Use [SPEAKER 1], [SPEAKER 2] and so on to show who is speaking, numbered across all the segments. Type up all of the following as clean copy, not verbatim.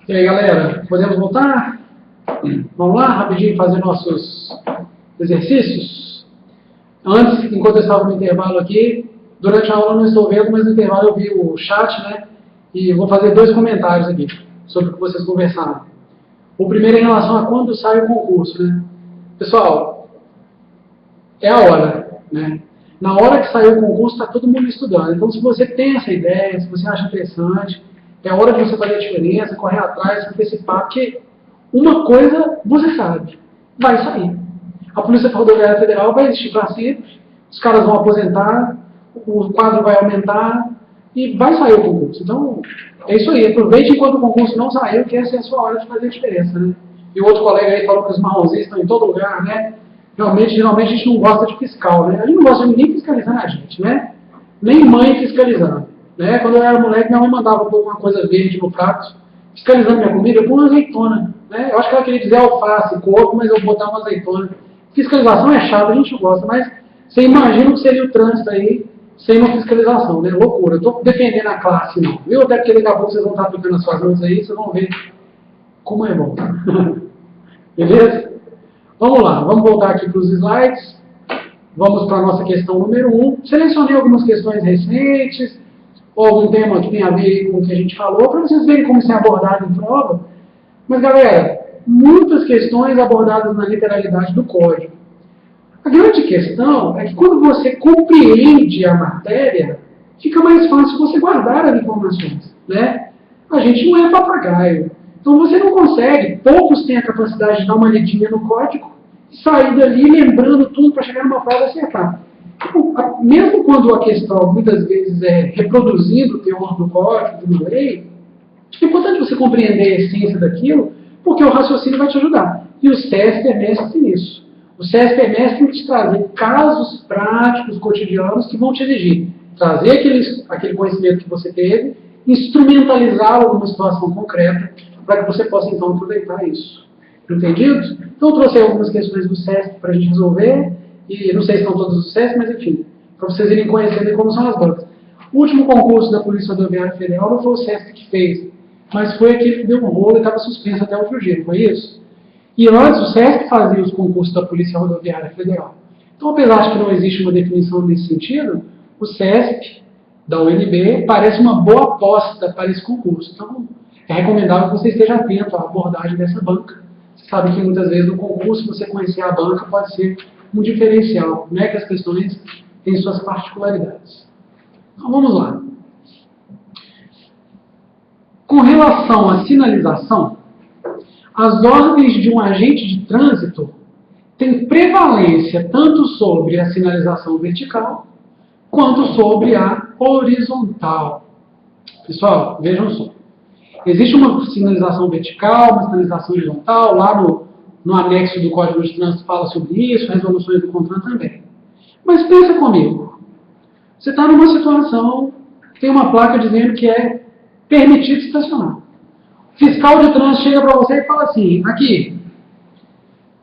[SPEAKER 1] E aí, galera, podemos voltar? Vamos lá, rapidinho, fazer nossos exercícios? Antes, enquanto eu estava no intervalo aqui, durante a aula eu não estou vendo, mas no intervalo eu vi o chat, né? E vou fazer 2 comentários aqui, sobre o que vocês conversaram. O primeiro é em relação a quando sai o concurso, né? Pessoal, é a hora, né? Na hora que sair o concurso, está todo mundo estudando. Então, se você tem essa ideia, se você acha interessante, é hora de você fazer a diferença, correr atrás, se antecipar, porque uma coisa você sabe, vai sair. A Polícia Rodoviária Federal vai existir para sempre, os caras vão aposentar, o quadro vai aumentar e vai sair o concurso. Então, é isso aí. Aproveite enquanto o concurso não saiu, que essa é a sua hora de fazer a diferença, né? E o outro colega aí falou que os marronzinhos estão em todo lugar, né? Geralmente a gente não gosta de fiscal, né? A gente não gosta de ninguém fiscalizando a gente, né? Nem mãe fiscalizando. Né? Quando eu era moleque, minha mãe mandava pôr uma coisa verde no prato, fiscalizando minha comida, eu pôr uma azeitona. Né? Eu acho que ela queria dizer alface, coco, mas eu botar uma azeitona. Fiscalização é chato, a gente não gosta, mas você imagina o que seria o trânsito aí sem uma fiscalização, né? Loucura. Eu estou defendendo a classe, não. Viu? Até porque daqui a pouco vocês vão estar aplicando as suas mãos aí, vocês vão ver como é bom. Beleza? Vamos lá, vamos voltar aqui para os slides. Vamos para a nossa questão número 1. Selecionei algumas questões recentes, ou algum tema que tem a ver com o que a gente falou, para vocês verem como isso é abordado em prova. Mas, galera, muitas questões abordadas na literalidade do código. A grande questão é que quando você compreende a matéria, fica mais fácil você guardar as informações, né? A gente não é papagaio. Então você não consegue, poucos têm a capacidade de dar uma lidinha no código, sair dali lembrando tudo para chegar numa prova e acertar. Mesmo quando a questão, muitas vezes, é reproduzindo o teor do código, de uma lei, é importante você compreender a essência daquilo, porque o raciocínio vai te ajudar. E o SESP é mestre nisso. O SESP é mestre em te trazer casos práticos, cotidianos, que vão te exigir trazer aquele conhecimento que você teve, instrumentalizá-lo numa situação concreta, para que você possa, então, aproveitar isso. Entendido? Então, eu trouxe algumas questões do SESP para a gente resolver. E não sei se estão todos do SESC, mas enfim, para vocês irem conhecendo como são as bancas. O último concurso da Polícia Rodoviária Federal não foi o SESC que fez, mas foi aquele que deu um rolo e estava suspenso até outro dia, não foi isso? E antes, o SESC fazia os concursos da Polícia Rodoviária Federal. Então, apesar de que não existe uma definição nesse sentido, o SESP da UNB parece uma boa aposta para esse concurso. Então, é recomendável que você esteja atento à abordagem dessa banca. Você sabe que muitas vezes no concurso, você conhecer a banca pode ser um diferencial, né, que as questões têm suas particularidades. Então, vamos lá. Com relação à sinalização, as ordens de um agente de trânsito têm prevalência tanto sobre a sinalização vertical, quanto sobre a horizontal. Pessoal, vejam só. Existe uma sinalização vertical, uma sinalização horizontal, lá no anexo do Código de Trânsito fala sobre isso, resoluções do CONTRAN também. Mas pensa comigo. Você está numa situação, tem uma placa dizendo que é permitido estacionar. O fiscal de trânsito chega para você e fala assim, aqui,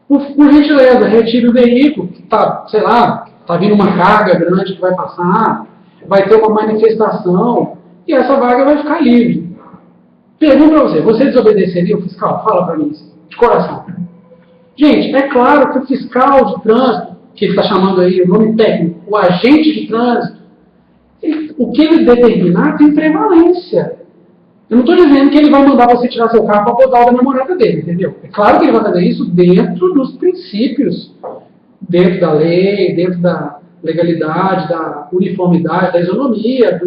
[SPEAKER 1] por gentileza, retire o veículo, que está, sei lá, está vindo uma carga grande que vai passar, vai ter uma manifestação, e essa vaga vai ficar livre. Pergunto para você desobedeceria o fiscal? Fala para mim, de coração. Gente, é claro que o fiscal de trânsito, que ele está chamando aí o nome técnico, o agente de trânsito, o que ele determinar tem prevalência. Eu não estou dizendo que ele vai mandar você tirar seu carro para botar o da namorada dele, entendeu? É claro que ele vai fazer isso dentro dos princípios, dentro da lei, dentro da legalidade, da uniformidade, da isonomia,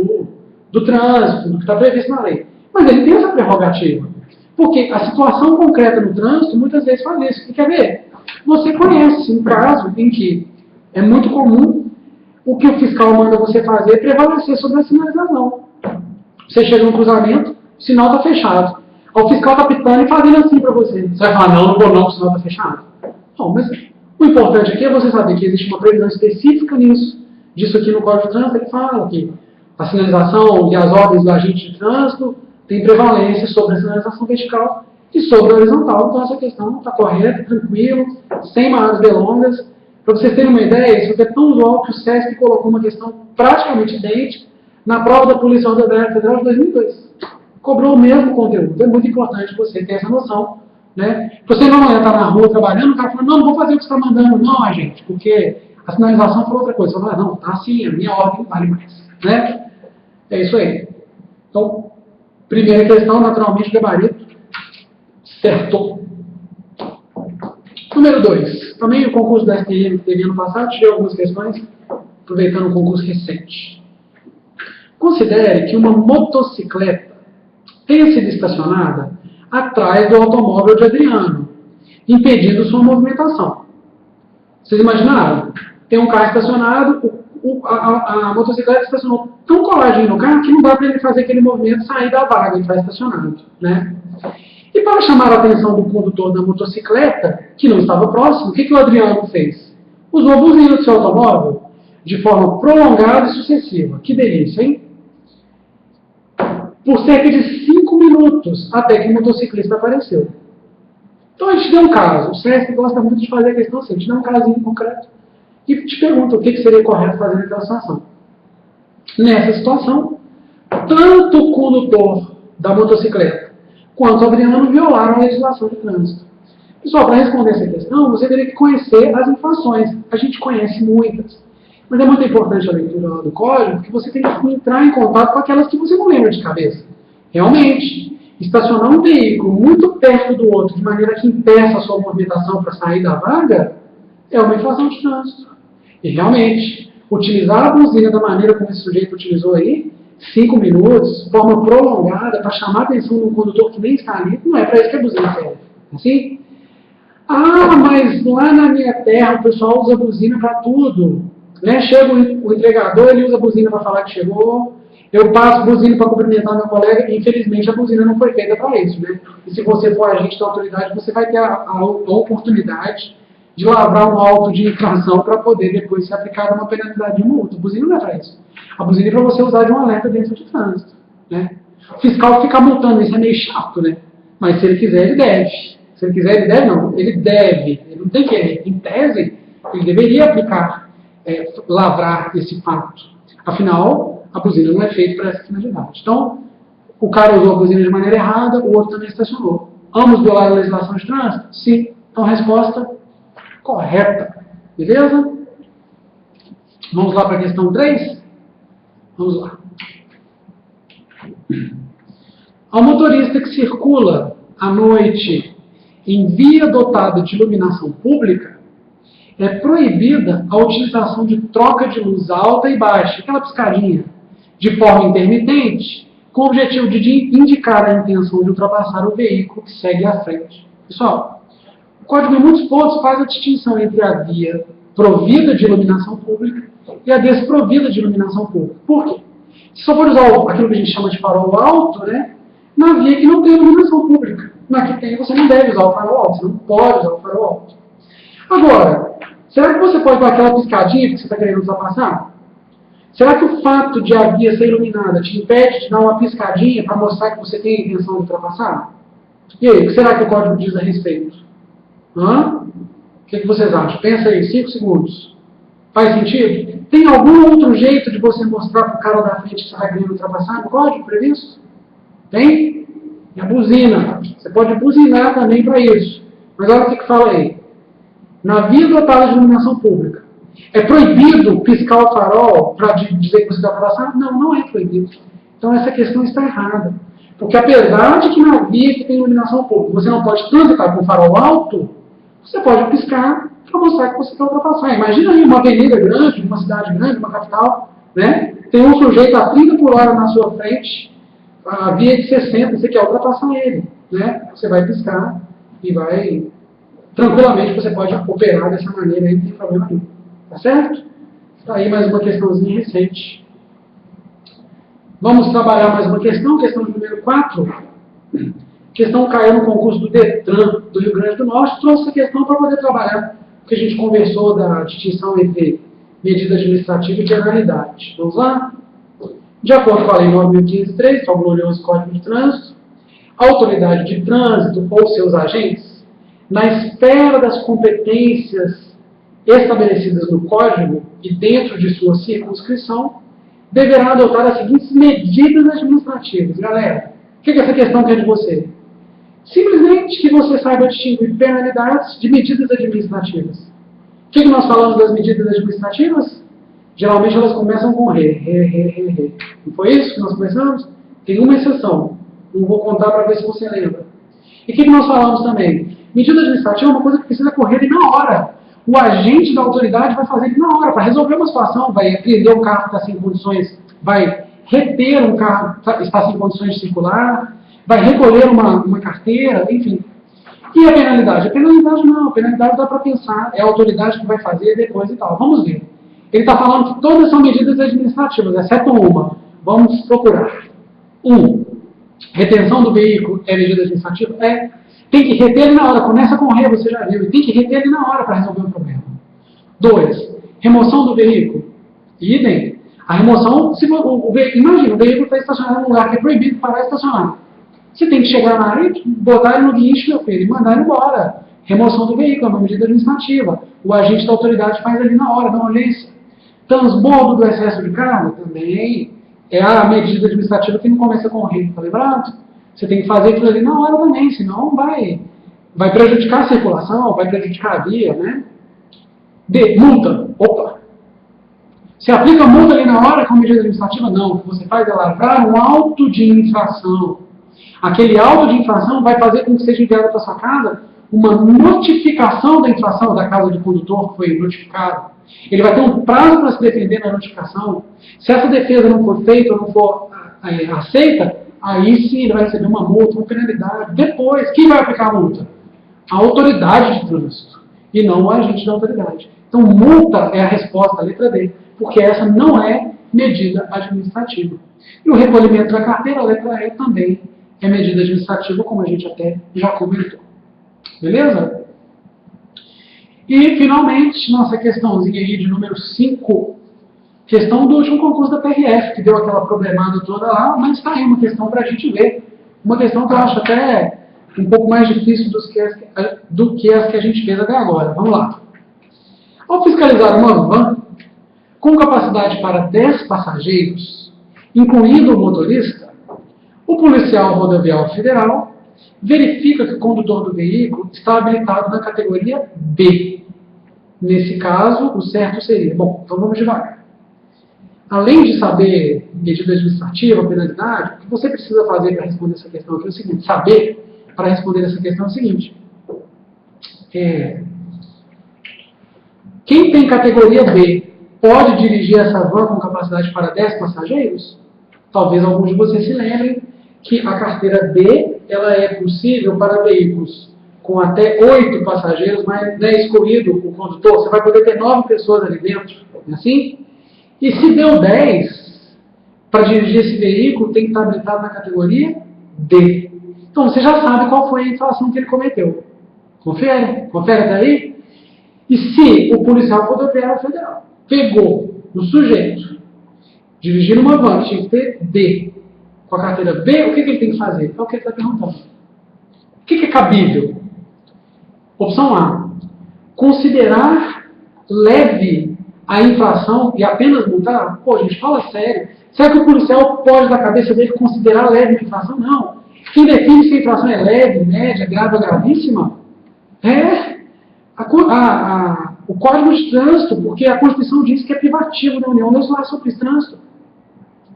[SPEAKER 1] do trânsito, do que está previsto na lei. Mas ele tem essa prerrogativa. Porque a situação concreta no trânsito muitas vezes faz isso. E quer ver? Você conhece um caso em que é muito comum o que o fiscal manda você fazer prevalecer sobre a sinalização. Você chega no cruzamento, o sinal está fechado. O fiscal está pitando e fazendo assim para você. Você vai falar, não vou não, o sinal está fechado. Não, mas o importante aqui é você saber que existe uma previsão específica nisso. Disso aqui no Código de Trânsito, ele fala que a sinalização e as ordens do agente de trânsito tem prevalência sobre a sinalização vertical e sobre a horizontal. Então, essa questão está correta, tranquilo, sem maiores delongas. Para vocês terem uma ideia, isso é tão usual que o SESC colocou uma questão praticamente idêntica na prova da Polícia Rodoviária Federal de 2002. cobrou o mesmo conteúdo. É muito importante você ter essa noção, né? Você não está na rua trabalhando, o cara fala, não vou fazer o que você está mandando, não, gente, porque a sinalização foi outra coisa. Você fala, não, tá assim, a minha ordem vale mais, né? É isso aí. Então, primeira questão, naturalmente, gabarito, certo. Número 2. Também o concurso da STM que teve ano passado, tirei algumas questões, aproveitando o concurso recente. Considere que uma motocicleta tenha sido estacionada atrás do automóvel de Adriano, impedindo sua movimentação. Vocês imaginaram? Tem um carro estacionado, a motocicleta estacionou tão coladinho no carro que não dá para ele fazer aquele movimento sair da vaga, ele está estacionado, né? E para chamar a atenção do condutor da motocicleta, que não estava próximo, o que o Adriano fez? Usou a buzina do seu automóvel de forma prolongada e sucessiva. Que delícia, hein? Por cerca de 5 minutos, até que o motociclista apareceu. Então a gente deu um caso. O SESC gosta muito de fazer a questão assim, a gente dá um casinho concreto e te pergunta o que seria correto fazer naquela situação. Nessa situação, tanto o condutor da motocicleta quanto o Adriano violaram a legislação de trânsito. Pessoal, para responder essa questão, você teria que conhecer as infrações. A gente conhece muitas. Mas é muito importante a leitura do código, porque você tem que entrar em contato com aquelas que você não lembra de cabeça. Realmente, estacionar um veículo muito perto do outro, de maneira que impeça a sua movimentação para sair da vaga, é uma infração de trânsito. E realmente, utilizar a buzina da maneira como esse sujeito utilizou aí, 5 minutos, forma prolongada, para chamar a atenção do condutor que nem está ali, não é para isso que a buzina serve. Assim? Ah, mas lá na minha terra o pessoal usa buzina para tudo. Né? Chega o entregador, ele usa a buzina para falar que chegou. Eu passo buzina para cumprimentar meu colega e, infelizmente, a buzina não foi feita para isso. Né? E se você for agente da autoridade, você vai ter a oportunidade de lavrar um auto de infração para poder depois ser aplicada uma penalidade de multa. A buzina não é para isso. A buzina é para você usar de um alerta dentro de trânsito. Né? O fiscal ficar multando isso é meio chato, né? Mas se ele quiser, ele deve. Se ele quiser, ele deve não. Ele deve. Ele não tem que ir. Em tese, ele deveria aplicar, lavrar esse fato. Afinal, a buzina não é feita para essa finalidade. Então, o cara usou a buzina de maneira errada, o outro também estacionou. Ambos violaram a legislação de trânsito? Sim. Então, a resposta correta. Beleza? Vamos lá para a questão 3? Vamos lá. Ao motorista que circula à noite em via dotada de iluminação pública, é proibida a utilização de troca de luz alta e baixa, aquela piscadinha, de forma intermitente, com o objetivo de indicar a intenção de ultrapassar o veículo que segue à frente. Pessoal, o código em muitos pontos faz a distinção entre a via provida de iluminação pública e a desprovida de iluminação pública. Por quê? Se só for usar aquilo que a gente chama de farol alto, né, na via que não tem iluminação pública. Na que tem, você não deve usar o farol alto, você não pode usar o farol alto. Agora, será que você pode dar aquela piscadinha que você está querendo ultrapassar? Será que o fato de a via ser iluminada te impede de dar uma piscadinha para mostrar que você tem a intenção de ultrapassar? E aí, o que será que o código diz a respeito? O que vocês acham? Pensa aí, 5 segundos. Faz sentido? Tem algum outro jeito de você mostrar para o cara da frente que você está querendo ultrapassar no código previsto? Tem? E a buzina. Você pode buzinar também para isso. Mas olha o que fala aí. Na via dotada de iluminação pública, é proibido piscar o farol para dizer que você está ultrapassando? Não, não é proibido. Então essa questão está errada. Porque apesar de que na via que tem iluminação pública você não pode transitar com o farol alto, você pode piscar para mostrar que você quer ultrapassar. Imagina aí uma avenida grande, uma cidade grande, uma capital, né? Tem um sujeito a 30 por hora na sua frente, a via é de 60, você quer ultrapassar ele, né? Você vai piscar e vai... Tranquilamente você pode operar dessa maneira aí, não tem problema nenhum. Tá certo? Está aí mais uma questãozinha recente. Vamos trabalhar mais uma questão número 4. Questão caiu no concurso do DETRAN do Rio Grande do Norte. Trouxe essa questão para poder trabalhar, porque a gente conversou da distinção entre medida administrativa e de penalidade. Vamos lá? De acordo com a Lei 9.503, que é o glorioso Código de Trânsito, a autoridade de trânsito ou seus agentes, na esfera das competências estabelecidas no Código e dentro de sua circunscrição, deverá adotar as seguintes medidas administrativas. Galera, que essa questão quer de você? Simplesmente que você saiba distinguir penalidades de medidas administrativas. O que nós falamos das medidas administrativas? Geralmente elas começam com re. Não foi isso que nós começamos? Tem uma exceção. Não vou contar para ver se você lembra. E o que nós falamos também? Medida administrativa é uma coisa que precisa correr na hora. O agente da autoridade vai fazer na hora, para resolver uma situação, vai apreender um carro que está sem condições, vai reter um carro que está sem condições de circular, vai recolher uma carteira, enfim. E a penalidade? A penalidade não, a penalidade dá para pensar, é a autoridade que vai fazer depois e tal. Vamos ver. Ele está falando que todas são medidas administrativas, exceto uma. Vamos procurar. 1. Retenção do veículo é medida administrativa? É. Tem que reter ele na hora. Começa com re, você já viu. E tem que reter ele na hora para resolver o problema. 2. Remoção do veículo. Idem. A remoção, imagina, o veículo está estacionado num lugar que é proibido parar e estacionar. Você tem que chegar na área, botar ele no guincho, meu filho, e mandar ele embora. Remoção do veículo é uma medida administrativa. O agente da autoridade faz ali na hora, na urgência. Transbordo do excesso de carga também é a medida administrativa que não começa com o re, tá lembrado? Você tem que fazer aquilo ali na hora também, senão vai prejudicar a circulação, vai prejudicar a via, né? D. Multa. Opa! Você aplica a multa ali na hora com medida administrativa? Não. O que você faz é lavrar um auto de infração. Aquele auto de infração vai fazer com que seja enviado para sua casa uma notificação da infração da casa do condutor que foi notificado. Ele vai ter um prazo para se defender na notificação. Se essa defesa não for feita ou não for aceita, aí sim ele vai receber uma multa, uma penalidade. Depois, quem vai aplicar a multa? A autoridade de trânsito, e não o agente da autoridade. Então, multa é a resposta, a letra D, porque essa não é medida administrativa. E o recolhimento da carteira, a letra E, também é medida administrativa, como a gente até já comentou. Beleza? E, finalmente, nossa questãozinha aí de número 5, questão do último concurso da PRF, que deu aquela problemada toda lá, mas está aí uma questão para a gente ver. Uma questão que eu acho até um pouco mais difícil do que as que a gente fez até agora. Vamos lá. Ao fiscalizar uma van com capacidade para 10 passageiros, incluindo o motorista, o policial rodoviário federal verifica que o condutor do veículo está habilitado na categoria B. Nesse caso, o certo seria... Bom, então vamos devagar. Além de saber medida administrativa, penalidade, o que você precisa fazer para responder essa questão aqui é o seguinte. Saber para responder essa questão é o seguinte. Quem tem categoria B pode dirigir essa van com capacidade para 10 passageiros? Talvez alguns de vocês se lembrem que a carteira B ela é possível para veículos com até 8 passageiros, mas não é excluído o condutor. Você vai poder ter 9 pessoas ali dentro. Não é assim? E se deu 10, para dirigir esse veículo, tem que estar habilitado na categoria D. Então, você já sabe qual foi a infração que ele cometeu. Confere até aí? E se o policial rodoviário federal pegou o sujeito, dirigindo uma van, que tinha que ter D, com a carteira B, o que ele tem que fazer? É o que ele está perguntando. O que é cabível? Opção A. Considerar leve a infração e apenas multar? Pô, gente, fala sério. Será que o policial pode, da cabeça dele, considerar leve a infração? Não. Quem define se a infração é leve, média, grave ou gravíssima é o Código de Trânsito, porque a Constituição diz que é privativo da União legislar sobre esse trânsito.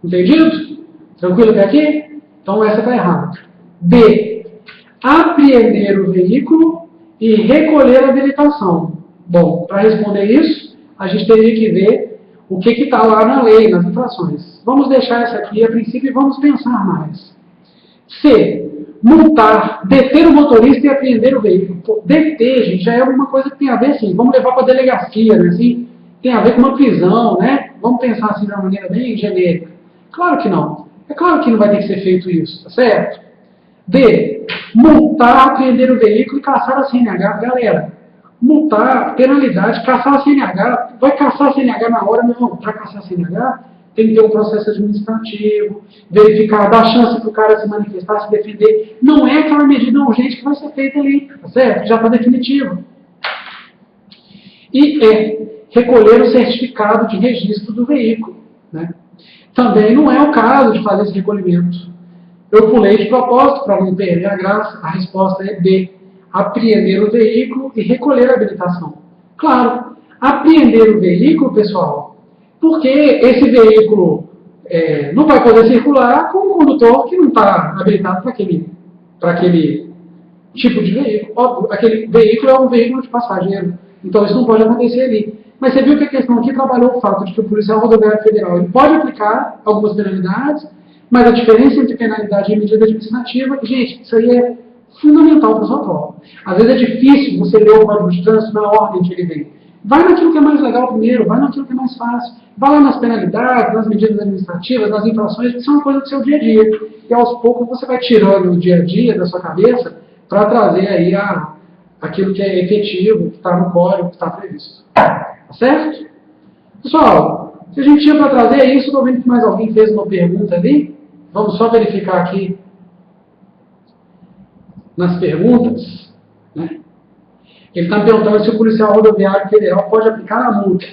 [SPEAKER 1] Entendido? Tranquilo até aqui? Então essa está errada. B. Apreender o veículo e recolher a habilitação. Bom, para responder isso, a gente teria que ver o que está lá na lei, nas infrações. Vamos deixar essa aqui a princípio e vamos pensar mais. C. Multar, deter o motorista e apreender o veículo. Pô, deter, gente, já é alguma coisa que tem a ver, assim, vamos levar para a delegacia, né, assim, tem a ver com uma prisão, né? Vamos pensar assim de uma maneira bem genérica. Claro que não. É claro que não vai ter que ser feito isso, tá certo? D. Multar, apreender o veículo e caçar a CNH. Galera, multar, penalidade, caçar a CNH. Vai caçar a CNH na hora? Não. Para caçar a CNH, tem que ter um processo administrativo, verificar, dar chance para o cara se manifestar, se defender. Não é aquela medida urgente que vai ser feita ali, tá certo? Já está definitivo. E recolher o certificado de registro do veículo, né? Também não é o caso de fazer esse recolhimento. Eu pulei de propósito para não perder a graça. A resposta é B. Apreender o veículo e recolher a habilitação. Claro, apreender o veículo, pessoal, porque esse veículo não vai poder circular com um condutor que não está habilitado para aquele tipo de veículo. Óbvio, aquele veículo é um veículo de passageiro, então isso não pode acontecer ali. Mas você viu que a questão aqui trabalhou o fato de que o policial rodoviário federal ele pode aplicar algumas penalidades, mas a diferença entre penalidade e medida administrativa, gente, isso aí é fundamental para a sua prova. Às vezes é difícil você ler o Código de Trânsito na ordem que ele vem. Vai naquilo que é mais legal primeiro, vai naquilo que é mais fácil. Vai lá nas penalidades, nas medidas administrativas, nas infrações, que são uma coisa do seu dia a dia. E aos poucos você vai tirando o dia a dia da sua cabeça para trazer aí aquilo que é efetivo, que está no código, que está previsto. Tá certo? Pessoal, se a gente tinha para trazer isso, estou vendo que mais alguém fez uma pergunta ali. Vamos só verificar aqui nas perguntas, né? Ele está perguntando se o policial rodoviário federal pode aplicar a multa.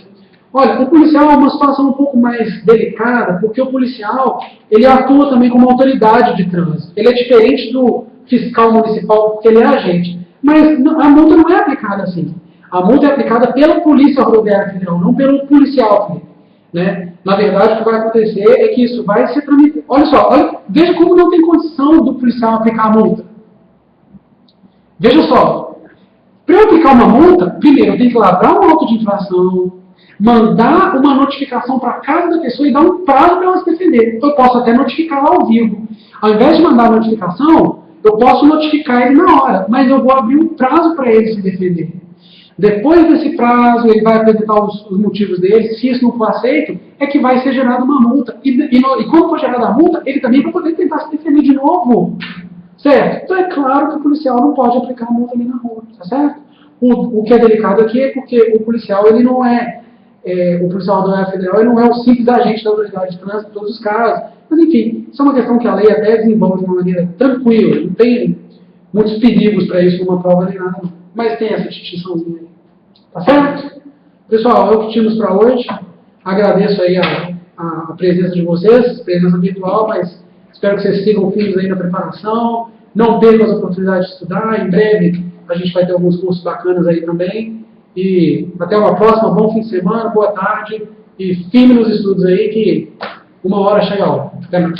[SPEAKER 1] Olha, o policial é uma situação um pouco mais delicada, porque o policial ele atua também como autoridade de trânsito. Ele é diferente do fiscal municipal, porque ele é agente. Mas a multa não é aplicada assim. A multa é aplicada pela Polícia Rodoviária Federal, não pelo policial, né? Na verdade, o que vai acontecer é que isso vai ser tramitado. Olha só, veja como não tem condição do policial aplicar a multa. Veja só, para eu aplicar uma multa, primeiro eu tenho que lavrar um auto de infração, mandar uma notificação para a casa da pessoa e dar um prazo para ela se defender. Eu posso até notificar lá ao vivo. Ao invés de mandar a notificação, eu posso notificar ele na hora, mas eu vou abrir um prazo para ele se defender. Depois desse prazo, ele vai apresentar os motivos dele. Se isso não for aceito, é que vai ser gerada uma multa. E quando for gerada a multa, ele também vai poder tentar se defender de novo. Certo? Então é claro que o policial não pode aplicar a multa ali na rua, tá certo? O que é delicado aqui é porque o policial, ele não o policial rodoviário federal, ele não é o simples agente da autoridade de trânsito em todos os casos. Mas enfim, isso é uma questão que a lei até desenvolve de uma maneira tranquila, não tem muitos perigos para isso numa prova nem nada, não. Mas tem essa distinçãozinha aí. Tá certo? Pessoal, é o que tínhamos para hoje. Agradeço aí a presença de vocês, presença virtual, mas espero que vocês sigam firmes aí na preparação. Não percam as oportunidades de estudar. Em breve a gente vai ter alguns cursos bacanas aí também. E até uma próxima. Bom fim de semana, boa tarde. E firme nos estudos aí que uma hora chega a hora. Até mais.